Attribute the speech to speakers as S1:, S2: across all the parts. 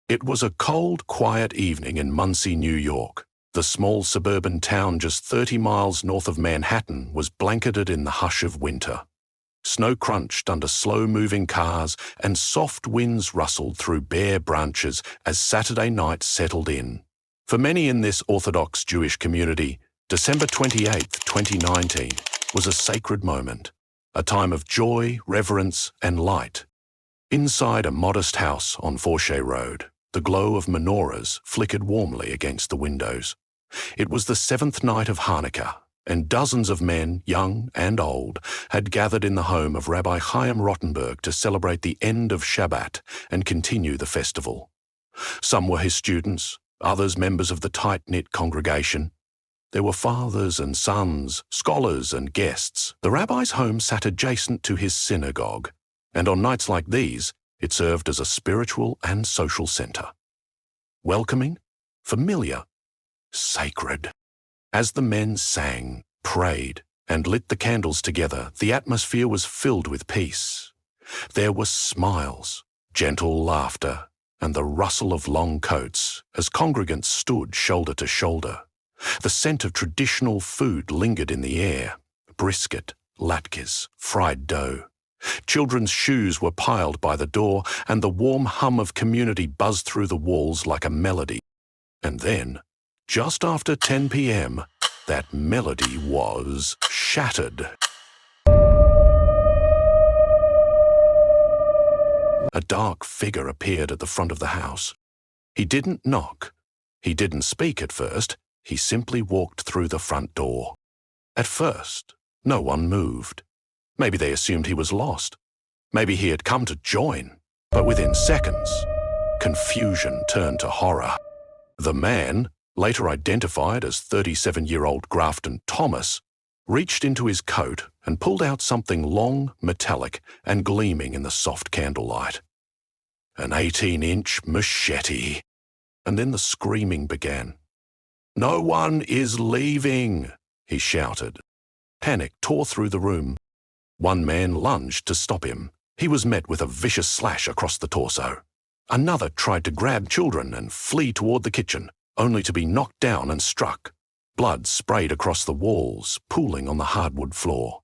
S1: It was a cold, quiet evening in Monsey, New York. The small suburban town just 30 miles north of Manhattan was blanketed in the hush of winter. Snow crunched under slow-moving cars and soft winds rustled through bare branches as Saturday night settled in. For many in this Orthodox Jewish community, December 28, 2019, was a sacred moment, a time of joy, reverence, and light. Inside a modest house on Forshey Road, the glow of menorahs flickered warmly against the windows. It was the seventh night of Hanukkah, and dozens of men, young and old, had gathered in the home of Rabbi Chaim Rottenberg to celebrate the end of Shabbat and continue the festival. Some were his students, others members of the tight-knit congregation. There were fathers and sons, scholars and guests. The rabbi's home sat adjacent to his synagogue, and on nights like these, it served as a spiritual and social center. Welcoming, familiar, sacred. As the men sang, prayed, and lit the candles together, the atmosphere was filled with peace. There were smiles, gentle laughter, and the rustle of long coats as congregants stood shoulder to shoulder. The scent of traditional food lingered in the air: brisket, latkes, fried dough. Children's shoes were piled by the door, and the warm hum of community buzzed through the walls like a melody. And then, just after 10 p.m., that melody was shattered. A dark figure appeared at the front of the house. He didn't knock. He didn't speak at first. He simply walked through the front door. At first, no one moved. Maybe they assumed he was lost. Maybe he had come to join. But within seconds, confusion turned to horror. The man, later identified as 37-year-old Grafton Thomas, reached into his coat and pulled out something long, metallic, and gleaming in the soft candlelight. An 18-inch machete. And then the screaming began. "No one is leaving," he shouted. Panic tore through the room. One man lunged to stop him. He was met with a vicious slash across the torso. Another tried to grab children and flee toward the kitchen, only to be knocked down and struck. Blood sprayed across the walls, pooling on the hardwood floor.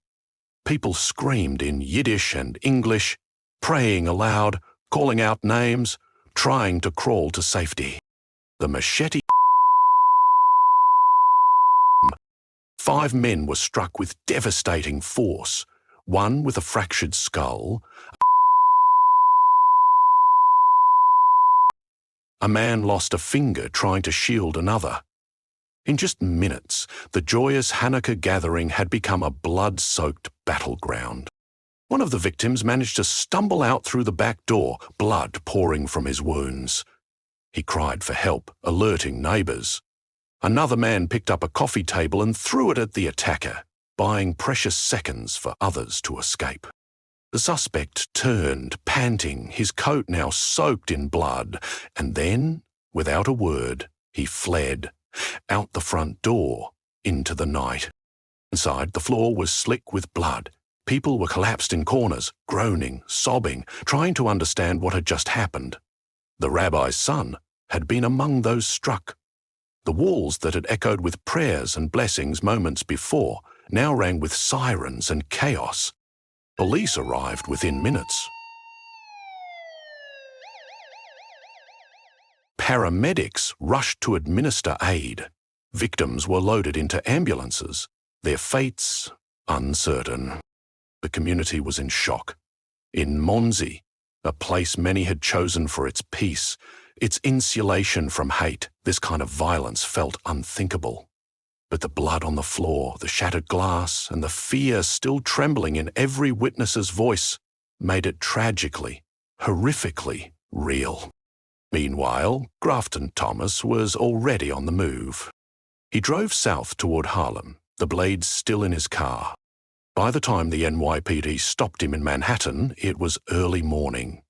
S1: People screamed in Yiddish and English, praying aloud, calling out names, trying to crawl to safety. The machete. 5 men were struck with devastating force, one with a fractured skull. A man lost a finger trying to shield another. In just minutes, the joyous Hanukkah gathering had become a blood-soaked battleground. One of the victims managed to stumble out through the back door, blood pouring from his wounds. He cried for help, alerting neighbors. Another man picked up a coffee table and threw it at the attacker, buying precious seconds for others to escape. The suspect turned, panting, his coat now soaked in blood, and then, without a word, he fled, out the front door, into the night. Inside, the floor was slick with blood. People were collapsed in corners, groaning, sobbing, trying to understand what had just happened. The rabbi's son had been among those struck. The walls that had echoed with prayers and blessings moments before now rang with sirens and chaos. Police arrived within minutes. Paramedics rushed to administer aid. Victims were loaded into ambulances, their fates uncertain. The community was in shock. In Monsey, a place many had chosen for its peace, its insulation from hate, this kind of violence felt unthinkable. But the blood on the floor, the shattered glass, and the fear still trembling in every witness's voice made it tragically, horrifically real. Meanwhile, Grafton Thomas was already on the move. He drove south toward Harlem, the blades still in his car. By the time the NYPD stopped him in Manhattan, it was early morning.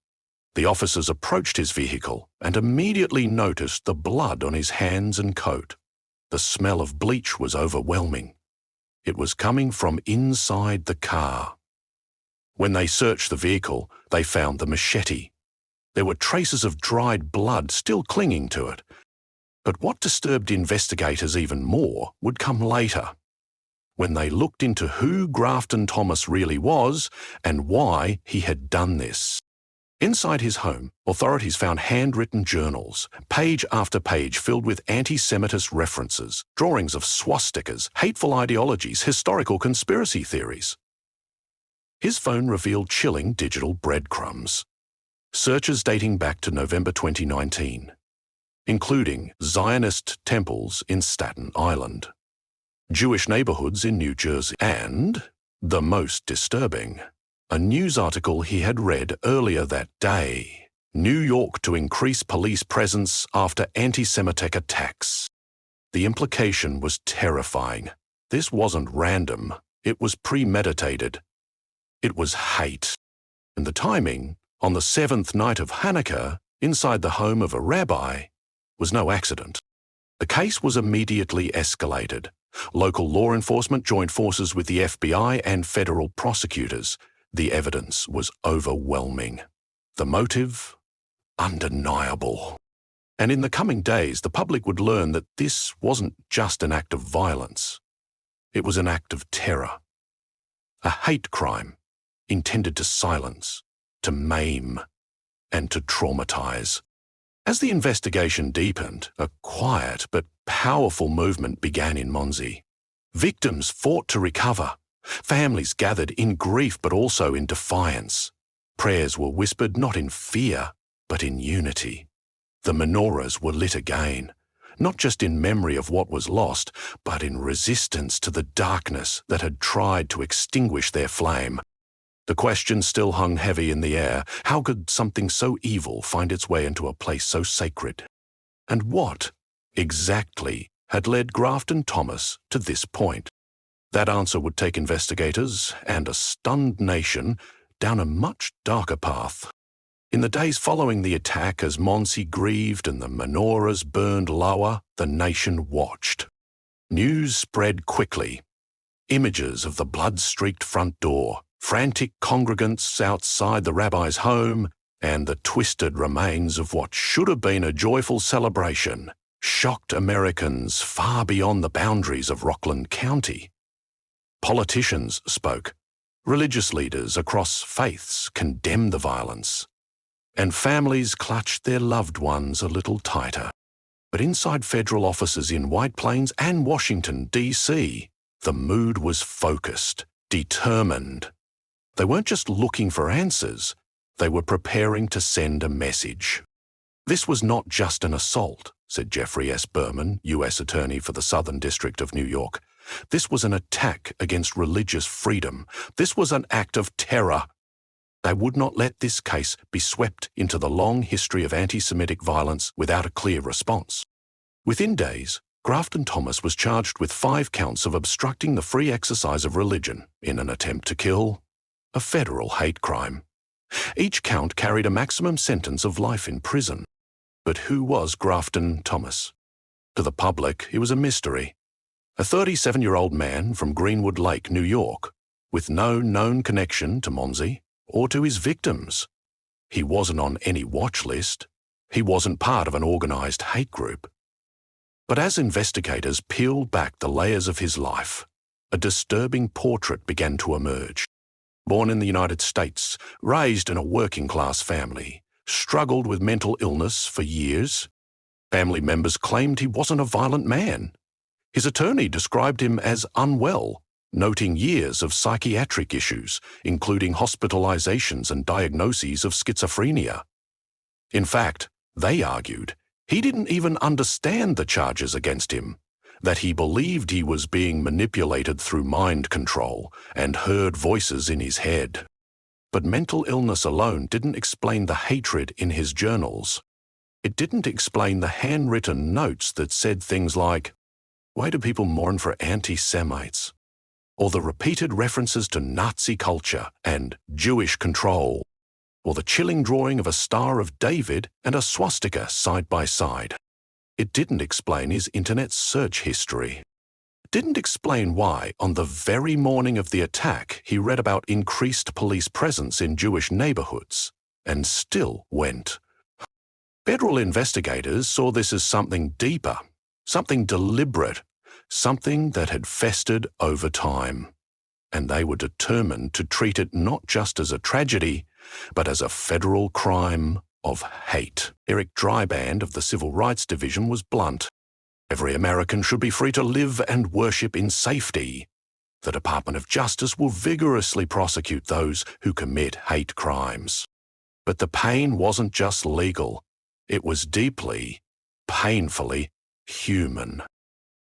S1: The officers approached his vehicle and immediately noticed the blood on his hands and coat. The smell of bleach was overwhelming. It was coming from inside the car. When they searched the vehicle, they found the machete. There were traces of dried blood still clinging to it. But what disturbed investigators even more would come later, when they looked into who Grafton Thomas really was and why he had done this. Inside his home, authorities found handwritten journals, page after page filled with anti-Semitist references, drawings of swastikas, hateful ideologies, historical conspiracy theories. His phone revealed chilling digital breadcrumbs. Searches dating back to November 2019, including Zionist temples in Staten Island, Jewish neighborhoods in New Jersey, and, the most disturbing, a news article he had read earlier that day, New York to increase police presence after anti-Semitic attacks. The implication was terrifying. This wasn't random. It was premeditated. It was hate. And the timing, on the seventh night of Hanukkah, inside the home of a rabbi, was no accident. The case was immediately escalated. Local law enforcement joined forces with the FBI and federal prosecutors. The evidence was overwhelming. The motive? Undeniable. And in the coming days, the public would learn that this wasn't just an act of violence. It was an act of terror. A hate crime intended to silence, to maim, and to traumatize. As the investigation deepened, a quiet but powerful movement began in Monsey. Victims fought to recover. Families gathered in grief but also in defiance. Prayers were whispered not in fear, but in unity. The menorahs were lit again, not just in memory of what was lost, but in resistance to the darkness that had tried to extinguish their flame. The question still hung heavy in the air. How could something so evil find its way into a place so sacred? And what, exactly, had led Grafton Thomas to this point? That answer would take investigators and a stunned nation down a much darker path. In the days following the attack, as Monsey grieved and the menorahs burned lower, the nation watched. News spread quickly. Images of the blood-streaked front door, frantic congregants outside the rabbi's home, and the twisted remains of what should have been a joyful celebration shocked Americans far beyond the boundaries of Rockland County. Politicians spoke. Religious leaders across faiths condemned the violence. And families clutched their loved ones a little tighter. But inside federal offices in White Plains and Washington, D.C., the mood was focused, determined. They weren't just looking for answers. They were preparing to send a message. This was not just an assault, said Jeffrey S. Berman, U.S. Attorney for the Southern District of New York. This was an attack against religious freedom. This was an act of terror. They would not let this case be swept into the long history of anti-Semitic violence without a clear response. Within days, Grafton Thomas was charged with 5 counts of obstructing the free exercise of religion in an attempt to kill, a federal hate crime. Each count carried a maximum sentence of life in prison. But who was Grafton Thomas? To the public, he was a mystery. A 37-year-old man from Greenwood Lake, New York, with no known connection to Monsey or to his victims. He wasn't on any watch list. He wasn't part of an organized hate group. But as investigators peeled back the layers of his life, a disturbing portrait began to emerge. Born in the United States, raised in a working-class family, struggled with mental illness for years. Family members claimed he wasn't a violent man. His attorney described him as unwell, noting years of psychiatric issues, including hospitalizations and diagnoses of schizophrenia. In fact, they argued he didn't even understand the charges against him, that he believed he was being manipulated through mind control and heard voices in his head. But mental illness alone didn't explain the hatred in his journals. It didn't explain the handwritten notes that said things like, "Why do people mourn for anti-Semites?" Or the repeated references to Nazi culture and Jewish control, or the chilling drawing of a Star of David and a swastika side by side. It didn't explain his internet search history. It didn't explain why, on the very morning of the attack, he read about increased police presence in Jewish neighborhoods and still went Federal investigators saw this as something deeper, something deliberate, something that had festered over time. And they were determined to treat it not just as a tragedy, but as a federal crime of hate. Eric Dryband of the Civil Rights Division was blunt. Every American should be free to live and worship in safety. The Department of Justice will vigorously prosecute those who commit hate crimes. But the pain wasn't just legal. It was deeply, painfully human.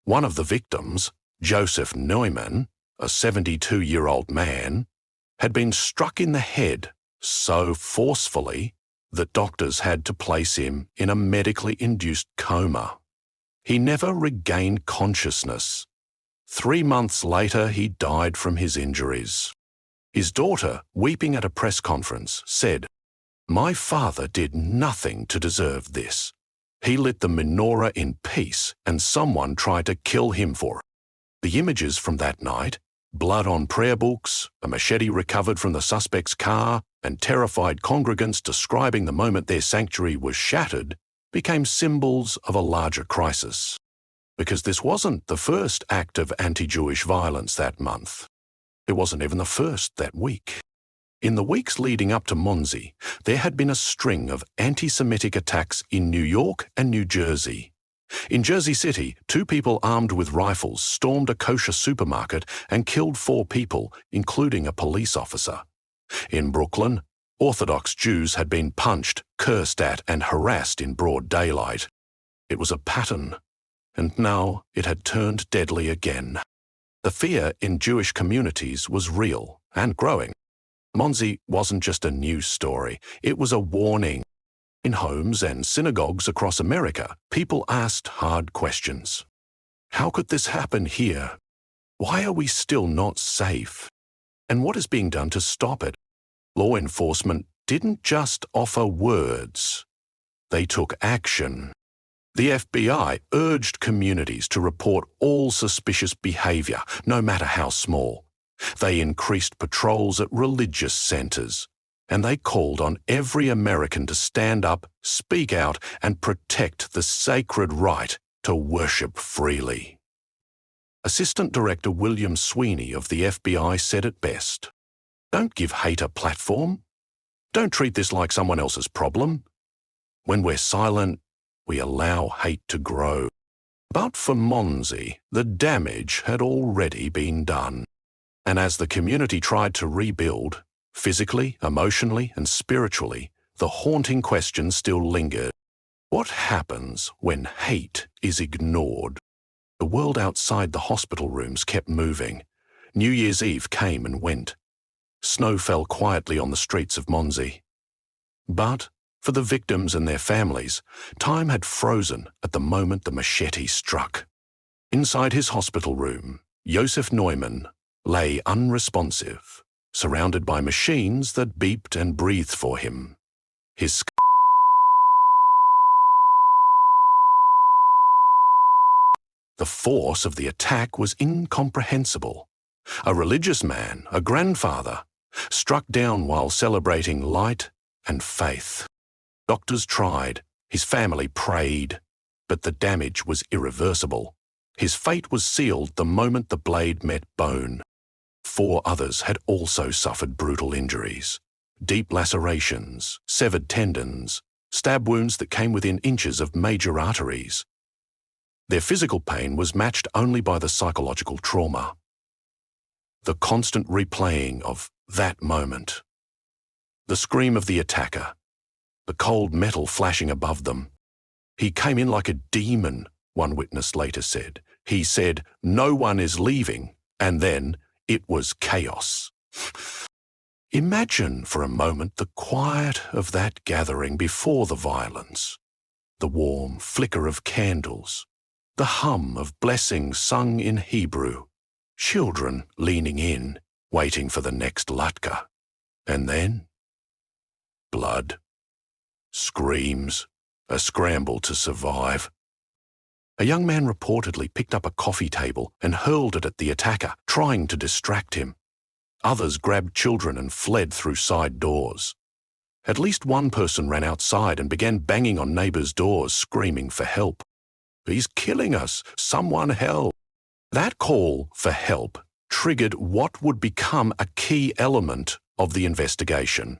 S1: One of the victims, Joseph Neumann, a 72-year-old man, had been struck in the head so forcefully that doctors had to place him in a medically induced coma. He never regained consciousness. 3 months later, he died from his injuries. His daughter, weeping at a press conference, said, "My father did nothing to deserve this. He lit the menorah in peace, and someone tried to kill him for it." The images from that night, blood on prayer books, a machete recovered from the suspect's car, and terrified congregants describing the moment their sanctuary was shattered, became symbols of a larger crisis. Because this wasn't the first act of anti-Jewish violence that month. It wasn't even the first that week. In the weeks leading up to Monsey, there had been a string of anti-Semitic attacks in New York and New Jersey. In Jersey City, 2 people armed with rifles stormed a kosher supermarket and killed 4 people, including a police officer. In Brooklyn, Orthodox Jews had been punched, cursed at, and harassed in broad daylight. It was a pattern, and now it had turned deadly again. The fear in Jewish communities was real and growing. Monsey wasn't just a news story, it was a warning. In homes and synagogues across America, people asked hard questions. How could this happen here? Why are we still not safe? And what is being done to stop it? Law enforcement didn't just offer words. They took action. The FBI urged communities to report all suspicious behavior, no matter how small. They increased patrols at religious centers, and they called on every American to stand up, speak out, and protect the sacred right to worship freely. Assistant Director William Sweeney of the FBI said it best. Don't give hate a platform. Don't treat this like someone else's problem. When we're silent, we allow hate to grow. But for Monsey, the damage had already been done. And as the community tried to rebuild, physically, emotionally, and spiritually, the haunting question still lingered. What happens when hate is ignored? The world outside the hospital rooms kept moving. New Year's Eve came and went. Snow fell quietly on the streets of Monsey. But for the victims and their families, time had frozen at the moment the machete struck. Inside his hospital room, Joseph Neumann lay unresponsive, surrounded by machines that beeped and breathed for him. The force of the attack was incomprehensible. A religious man, a grandfather, struck down while celebrating light and faith. Doctors tried, his family prayed, but the damage was irreversible. His fate was sealed the moment the blade met bone. 4 others had also suffered brutal injuries. Deep lacerations, severed tendons, stab wounds that came within inches of major arteries. Their physical pain was matched only by the psychological trauma. The constant replaying of that moment. The scream of the attacker. The cold metal flashing above them. He came in like a demon, one witness later said. He said, "No one is leaving," and then it was chaos. Imagine for a moment the quiet of that gathering before the violence. The warm flicker of candles. The hum of blessings sung in Hebrew. Children leaning in, waiting for the next latka. And then, blood. Screams. A scramble to survive. A young man reportedly picked up a coffee table and hurled it at the attacker, trying to distract him. Others grabbed children and fled through side doors. At least one person ran outside and began banging on neighbors' doors, screaming for help. "He's killing us! Someone help!" That call for help triggered what would become a key element of the investigation.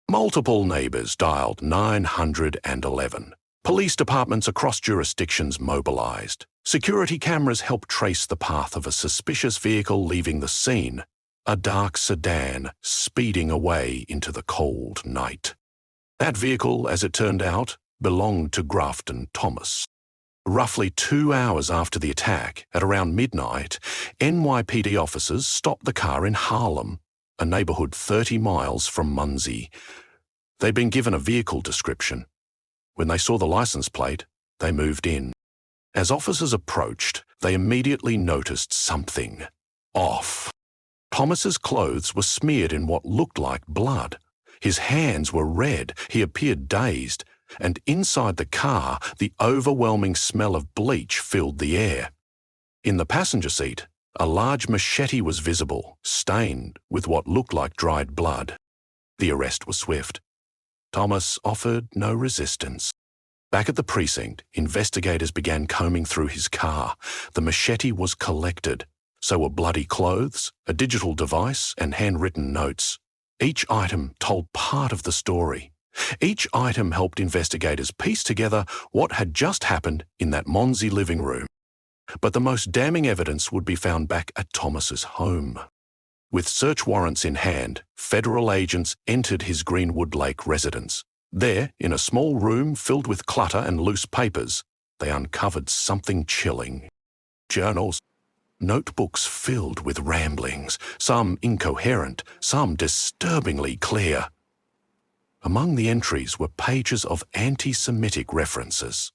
S1: Multiple neighbors dialed 911. Police departments across jurisdictions mobilized. Security cameras helped trace the path of a suspicious vehicle leaving the scene, a dark sedan speeding away into the cold night. That vehicle, as it turned out, belonged to Grafton Thomas. Roughly 2 hours after the attack, at around midnight, NYPD officers stopped the car in Harlem, a neighborhood 30 miles from Monsey. They'd been given a vehicle description. When they saw the license plate, they moved in. As officers approached, they immediately noticed something off. Thomas's clothes were smeared in what looked like blood. His hands were red, he appeared dazed, and inside the car, the overwhelming smell of bleach filled the air. In the passenger seat, a large machete was visible, stained with what looked like dried blood. The arrest was swift. Thomas offered no resistance. Back at the precinct, investigators began combing through his car. The machete was collected. So were bloody clothes, a digital device, and handwritten notes. Each item told part of the story. Each item helped investigators piece together what had just happened in that Monsey living room. But the most damning evidence would be found back at Thomas's home. With search warrants in hand, federal agents entered his Greenwood Lake residence. There, in a small room filled with clutter and loose papers, they uncovered something chilling. Journals, notebooks filled with ramblings, some incoherent, some disturbingly clear. Among the entries were pages of anti-Semitic references,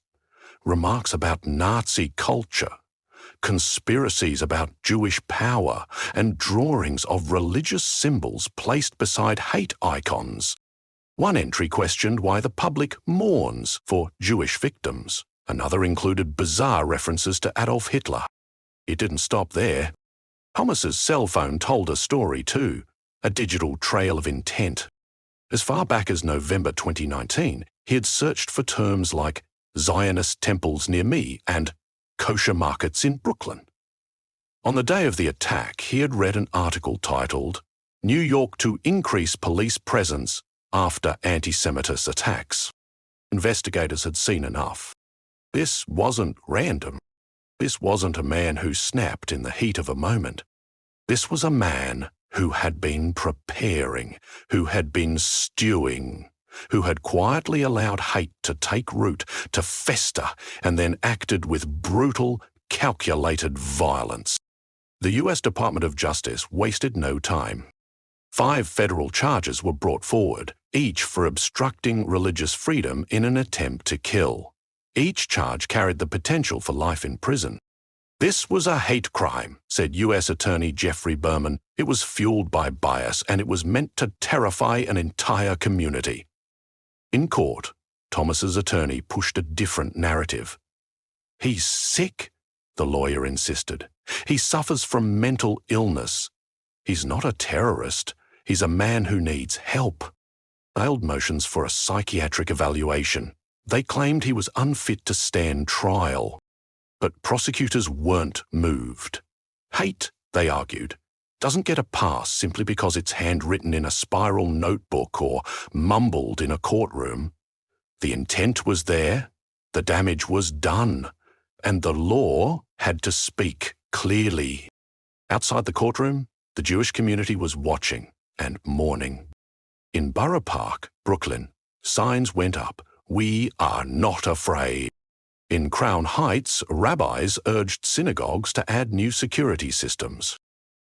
S1: remarks about Nazi culture, conspiracies about Jewish power, and drawings of religious symbols placed beside hate icons. One entry questioned why the public mourns for Jewish victims. Another included bizarre references to Adolf Hitler. It didn't stop there. Thomas's cell phone told a story too, a digital trail of intent. As far back as November 2019, he had searched for terms like Zionist temples near me and kosher markets in Brooklyn. On the day of the attack, he had read an article titled, "New York to Increase Police Presence After Anti-Semitist Attacks." Investigators had seen enough. This wasn't random. This wasn't a man who snapped in the heat of a moment. This was a man who had been preparing, who had been stewing, who had quietly allowed hate to take root, to fester, and then acted with brutal, calculated violence. The U.S. Department of Justice wasted no time. 5 federal charges were brought forward, each for obstructing religious freedom in an attempt to kill. Each charge carried the potential for life in prison. "This was a hate crime," said U.S. Attorney Jeffrey Berman. "It was fueled by bias, and it was meant to terrify an entire community." In court, Thomas's attorney pushed a different narrative. "He's sick," the lawyer insisted. "He suffers from mental illness. He's not a terrorist. He's a man who needs help." Failed motions for a psychiatric evaluation. They claimed he was unfit to stand trial. But prosecutors weren't moved. Hate, they argued, doesn't get a pass simply because it's handwritten in a spiral notebook or mumbled in a courtroom. The intent was there, the damage was done, and the law had to speak clearly. Outside the courtroom, the Jewish community was watching and mourning. In Borough Park, Brooklyn, signs went up, "We are not afraid." In Crown Heights, rabbis urged synagogues to add new security systems.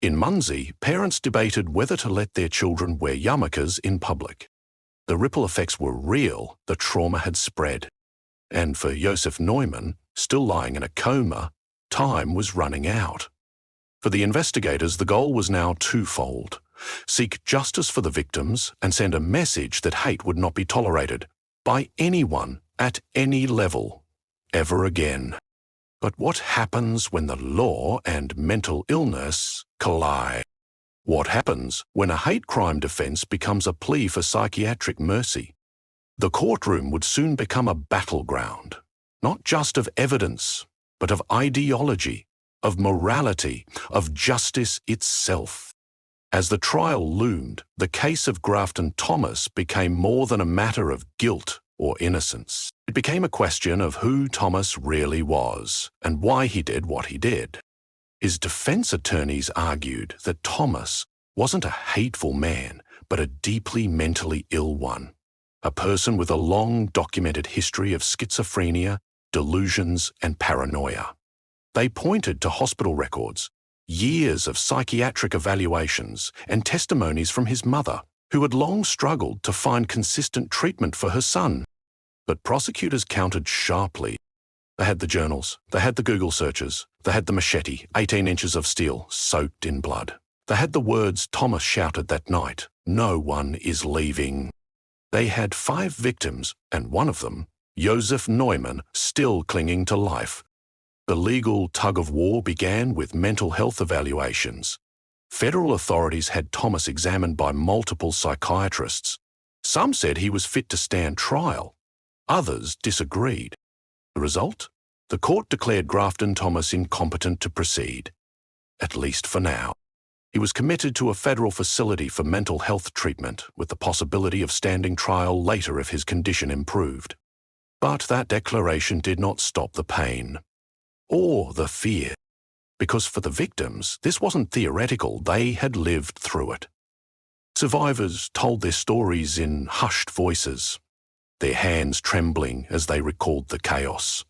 S1: In Monsey, parents debated whether to let their children wear yarmulkes in public. The ripple effects were real, the trauma had spread. And for Joseph Neumann, still lying in a coma, time was running out. For the investigators, the goal was now twofold: seek justice for the victims and send a message that hate would not be tolerated by anyone at any level, ever again. But what happens when the law and mental illness collide? What happens when a hate crime defense becomes a plea for psychiatric mercy? The courtroom would soon become a battleground, not just of evidence, but of ideology, of morality, of justice itself. As the trial loomed, the case of Grafton Thomas became more than a matter of guilt or innocence. It became a question of who Thomas really was and why he did what he did. His defense attorneys argued that Thomas wasn't a hateful man, but a deeply mentally ill one, a person with a long documented history of schizophrenia, delusions, and paranoia. They pointed to hospital records, years of psychiatric evaluations, and testimonies from his mother, who had long struggled to find consistent treatment for her son. But prosecutors countered sharply. They had the journals, they had the Google searches, they had the machete, 18 inches of steel, soaked in blood. They had the words Thomas shouted that night, "No one is leaving." They had 5 victims, and one of them, Josef Neumann, still clinging to life. The legal tug-of-war began with mental health evaluations. Federal authorities had Thomas examined by multiple psychiatrists. Some said he was fit to stand trial. Others disagreed. The result? The court declared Grafton Thomas incompetent to proceed, at least for now. He was committed to a federal facility for mental health treatment with the possibility of standing trial later if his condition improved. But that declaration did not stop the pain or the fear, because for the victims, this wasn't theoretical, they had lived through it. Survivors told their stories in hushed voices, their hands trembling as they recalled the chaos.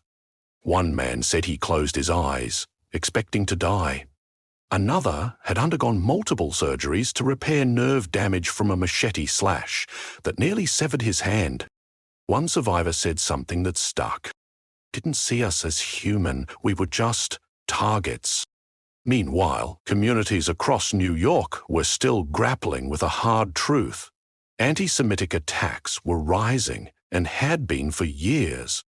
S1: One man said he closed his eyes, expecting to die. Another had undergone multiple surgeries to repair nerve damage from a machete slash that nearly severed his hand. One survivor said something that stuck. Didn't see us as human, we were just targets. Meanwhile, communities across New York were still grappling with a hard truth. Anti-Semitic attacks were rising and had been for years.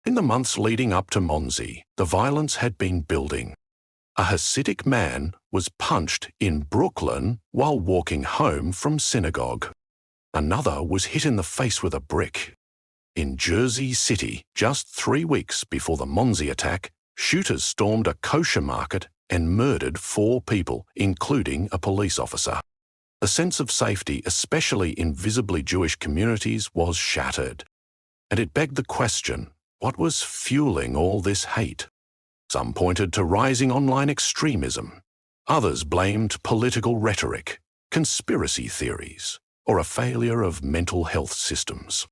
S1: In the months leading up to Monsey, the violence had been building. A Hasidic man was punched in Brooklyn while walking home from synagogue. Another was hit in the face with a brick. In Jersey City, just 3 weeks before the Monsey attack, shooters stormed a kosher market and murdered 4 people, including a police officer. The sense of safety, especially in visibly Jewish communities, was shattered. And it begged the question, what was fueling all this hate? Some pointed to rising online extremism. Others blamed political rhetoric, conspiracy theories, or a failure of mental health systems.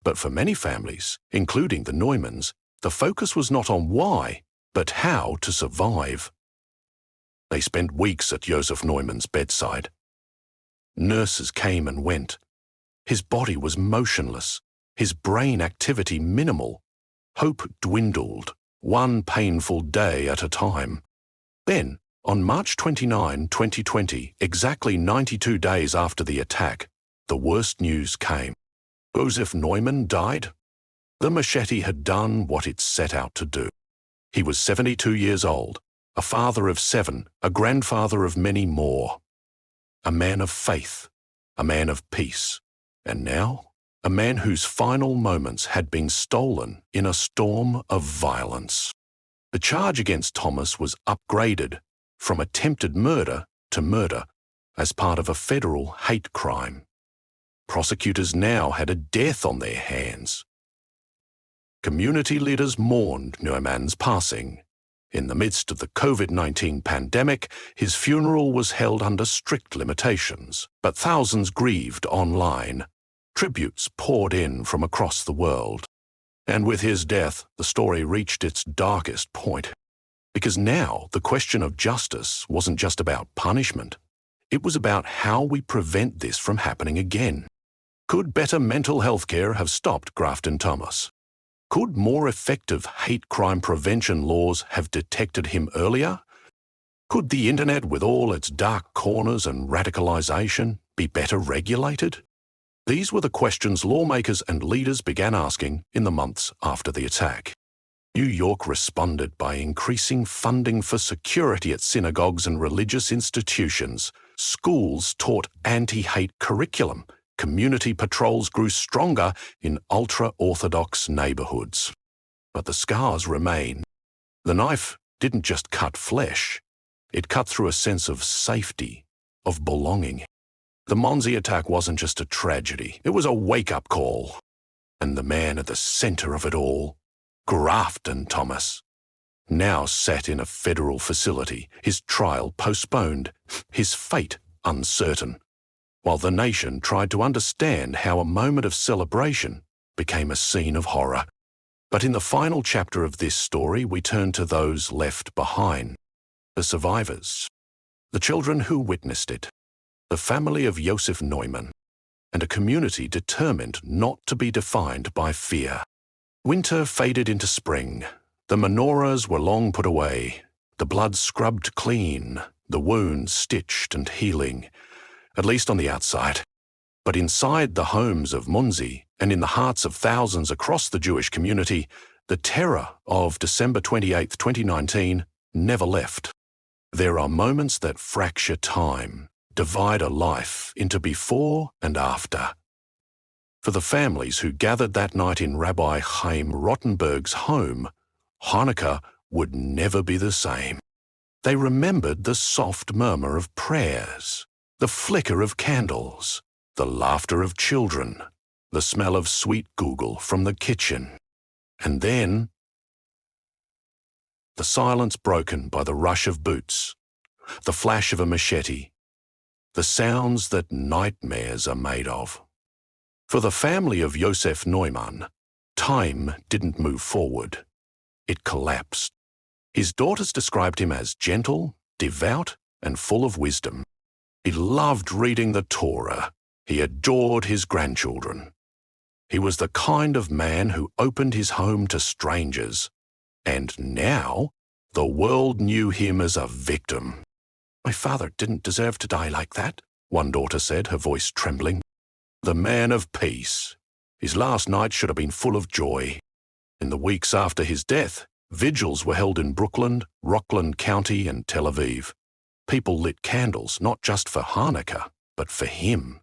S1: But for many families, including the Neumanns, the focus was not on why, but how to survive. They spent weeks at Josef Neumann's bedside. Nurses came and went. His body was motionless, his brain activity minimal. Hope dwindled, one painful day at a time. Then, on March 29, 2020, exactly 92 days after the attack, the worst news came. Josef Neumann died. The machete had done what it set out to do. He was 72 years old, a father of 7, a grandfather of many more. A man of faith, a man of peace, and now a man whose final moments had been stolen in a storm of violence. The charge against Thomas was upgraded from attempted murder to murder as part of a federal hate crime. Prosecutors now had a death on their hands. Community leaders mourned Neumann's passing. In the midst of the COVID-19 pandemic, his funeral was held under strict limitations, but thousands grieved online. Tributes poured in from across the world. And with his death, the story reached its darkest point. Because now the question of justice wasn't just about punishment. It was about how we prevent this from happening again. Could better mental health care have stopped Grafton Thomas? Could more effective hate crime prevention laws have detected him earlier? Could the internet, with all its dark corners and radicalization, be better regulated? These were the questions lawmakers and leaders began asking in the months after the attack. New York responded by increasing funding for security at synagogues and religious institutions, Schools taught anti-hate curriculum. Community patrols grew stronger in ultra-Orthodox neighborhoods. But the scars remain. The knife didn't just cut flesh. It cut through a sense of safety, of belonging. The Monsey attack wasn't just a tragedy. It was a wake-up call. And the man at the center of it all, Grafton Thomas, now sat in a federal facility, his trial postponed, his fate uncertain, while the nation tried to understand how a moment of celebration became a scene of horror. But in the final chapter of this story, we turn to those left behind, the survivors, the children who witnessed it, the family of Josef Neumann, and a community determined not to be defined by fear. Winter faded into spring. The menorahs were long put away, the blood scrubbed clean, the wounds stitched and healing, at least on the outside. But inside the homes of Monsey and in the hearts of thousands across the Jewish community, the terror of December 28, 2019 never left. There are moments that fracture time, divide a life into before and after. For the families who gathered that night in Rabbi Chaim Rottenberg's home, Hanukkah would never be the same. They remembered the soft murmur of prayers, the flicker of candles, the laughter of children, the smell of sweet Google from the kitchen. And then, the silence broken by the rush of boots, the flash of a machete, the sounds that nightmares are made of. For the family of Josef Neumann, time didn't move forward. It collapsed. His daughters described him as gentle, devout, and full of wisdom. He loved reading the Torah. He adored his grandchildren. He was the kind of man who opened his home to strangers. And now, the world knew him as a victim. "My father didn't deserve to die like that," one daughter said, her voice trembling. "The man of peace. His last night should have been full of joy." In the weeks after his death, vigils were held in Brooklyn, Rockland County, and Tel Aviv. People lit candles not just for Hanukkah, but for him.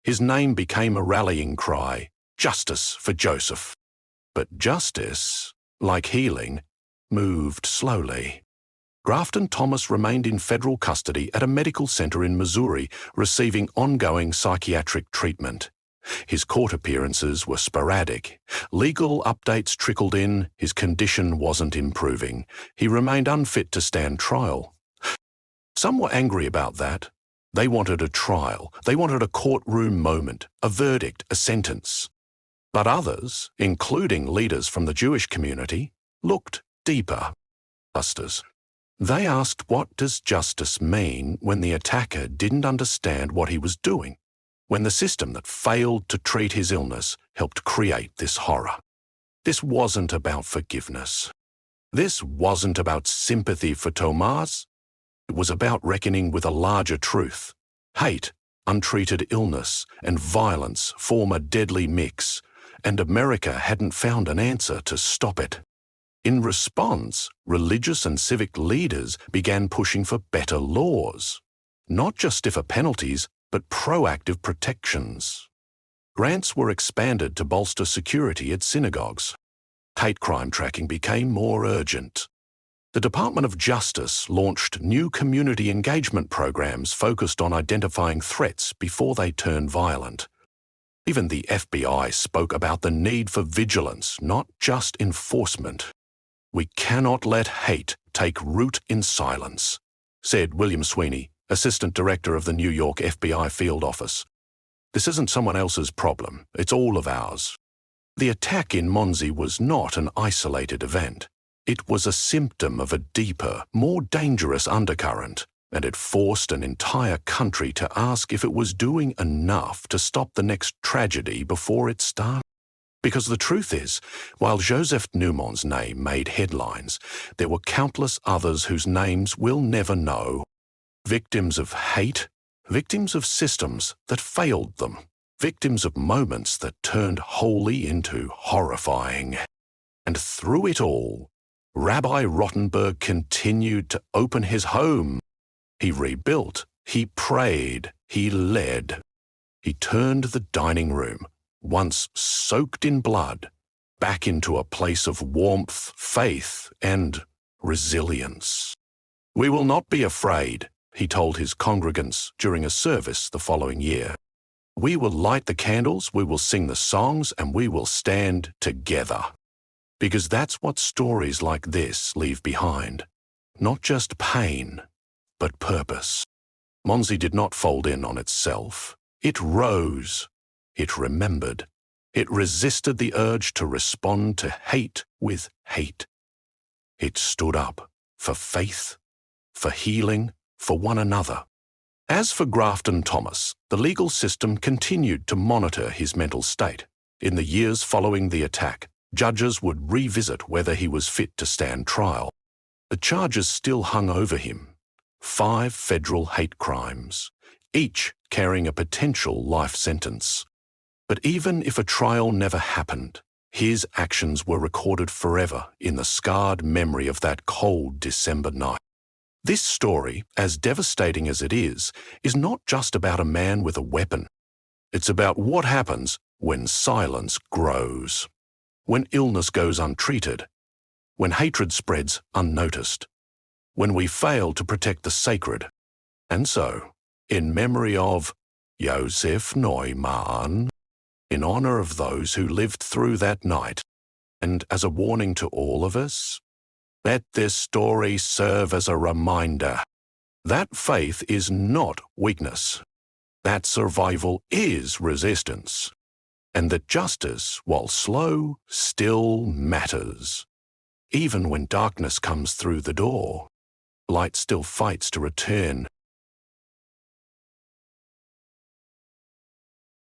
S1: His name became a rallying cry, justice for Joseph. But justice, like healing, moved slowly. Grafton Thomas remained in federal custody at a medical center in Missouri, receiving ongoing psychiatric treatment. His court appearances were sporadic. Legal updates trickled in. His condition wasn't improving. He remained unfit to stand trial. Some were angry about that. They wanted a trial. They wanted a courtroom moment, a verdict, a sentence. But others, including leaders from the Jewish community, looked deeper. Justice. They asked, what does justice mean when the attacker didn't understand what he was doing, when the system that failed to treat his illness helped create this horror? This wasn't about forgiveness. This wasn't about sympathy for Thomas. It was about reckoning with a larger truth. Hate, untreated illness, and violence form a deadly mix, and America hadn't found an answer to stop it. In response, religious and civic leaders began pushing for better laws, not just stiffer penalties, but proactive protections. Grants were expanded to bolster security at synagogues. Hate crime tracking became more urgent. The Department of Justice launched new community engagement programs focused on identifying threats before they turn violent. Even the FBI spoke about the need for vigilance, not just enforcement. "We cannot let hate take root in silence," said William Sweeney, Assistant Director of the New York FBI Field Office. "This isn't someone else's problem, it's all of ours." The attack in Monsey was not an isolated event. It was a symptom of a deeper, more dangerous undercurrent, and it forced an entire country to ask if it was doing enough to stop the next tragedy before it started. Because the truth is, while Josef Neumann's name made headlines, there were countless others whose names we'll never know. Victims of hate, victims of systems that failed them, victims of moments that turned holy into horrifying. And through it all, Rabbi Rottenberg continued to open his home. He rebuilt He prayed, he led. He turned the dining room, once soaked in blood, back into a place of warmth, faith, and resilience. "We will not be afraid," he told his congregants during a service the following year. "We will light the candles, we will sing the songs, and we will stand together." Because that's what stories like this leave behind. Not just pain, but purpose. Monsey did not fold in on itself. It rose. It remembered. It resisted the urge to respond to hate with hate. It stood up for faith, for healing, for one another. As for Grafton Thomas, the legal system continued to monitor his mental state. In the years following the attack, judges would revisit whether he was fit to stand trial. The charges still hung over him. 5 federal hate crimes, each carrying a potential life sentence. But even if a trial never happened, his actions were recorded forever in the scarred memory of that cold December night. This story, as devastating as it is not just about a man with a weapon. It's about what happens when silence grows, when illness goes untreated, when hatred spreads unnoticed, when we fail to protect the sacred. And so, in memory of Josef Neumann, in honor of those who lived through that night, and as a warning to all of us, let this story serve as a reminder that faith is not weakness, that survival is resistance, and that justice, while slow, still matters. Even when darkness comes through the door, light still fights to return